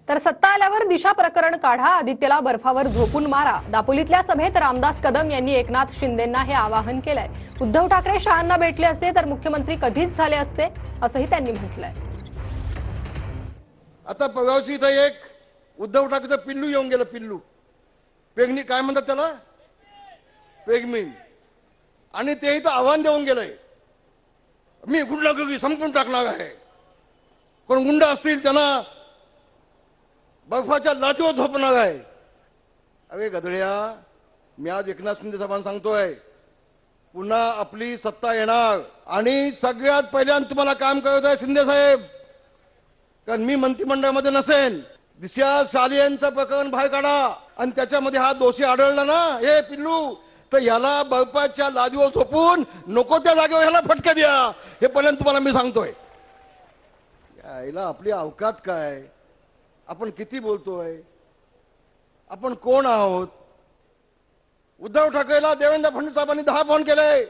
तर सत्ता आल्यावर दिशा प्रकरण काढा, आदित्यला बर्फावर झोपून मारा. दापोलीतल्या सभेत रामदास कदम यांनी एकनाथ शिंदेंना हे आवाहन केलंय. उद्धव ठाकरे शहांना भेटले असते तर मुख्यमंत्री कधीच झाले असते असंही त्यांनी म्हटलंय. आता पगावशी इथं एक उद्धव ठाकरेचं पिल्लू येऊन गेलं. पिल्लू पेगणी काय म्हणतात त्याला, पेगमीन. आणि ते इथं आव्हान देऊन गेलंय, मी गुंडागिरी संपून टाकणार आहे. कोण गुंड असतील त्यांना बर्फाच्या लाचीवर झोपणार आहे. अरे गधड्या, मी आज एकनाथ शिंदे साहेबांना सांगतोय, पुन्हा आपली सत्ता येणार आणि सगळ्यात पहिल्यांदा तुम्हाला काम करायचं आहे शिंदे साहेब. कारण मी मंत्रिमंडळामध्ये नसेन. दिशा सालियांचं प्रकरण बाहेर काढा आणि त्याच्यामध्ये हा दोषी आढळला ना हे पिल्लू, तर याला बर्फाच्या लादीवर झोपून नको त्या जागेवर ह्याला फटके द्या. हे पर्यंत तुम्हाला मी सांगतोय. याला आपली अवकात काय, आपण किती बोलतोय, आपण कोण आहोत. उद्धव ठाकरेला देवेंद्र फडणवीस साहेबांनी 10 फोन केले,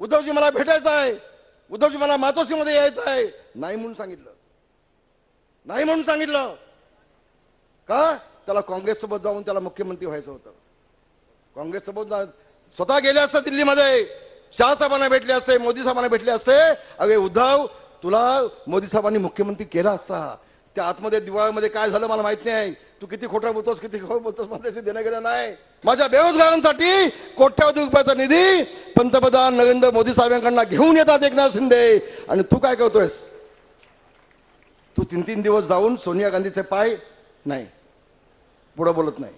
उद्धवजी मला भेटायचं आहे, उद्धवजी मला मातोश्रीमध्ये यायचं आहे. नाही म्हणून सांगितलं, नाही म्हणून सांगितलं. का? त्याला काँग्रेस सोबत जाऊन त्याला मुख्यमंत्री व्हायचं होतं. काँग्रेस सोबत स्वतः गेले असते दिल्लीमध्ये, शाह साहेबांना भेटले असते, मोदी साहेबांना भेटले असते. अरे उद्धव, तुला मोदी साहेबांनी मुख्यमंत्री केला असता. त्या आतमध्ये दिवाळीमध्ये काय झालं मला माहित नाही. तू किती खोटं बोलतोस, किती खोटं बोलतोस, मला त्याशी देणं घेणं नाही. माझ्या बेरोजगारांसाठी कोट्यावधी रुपयाचा निधी पंतप्रधान नरेंद्र मोदी साहेबांकडून घेऊन येतात एकनाथ शिंदे. आणि तू काय करतोयस? तू 3-3 दिवस जाऊन सोनिया गांधीचे पाय नाही, पुढे बोलत नाही.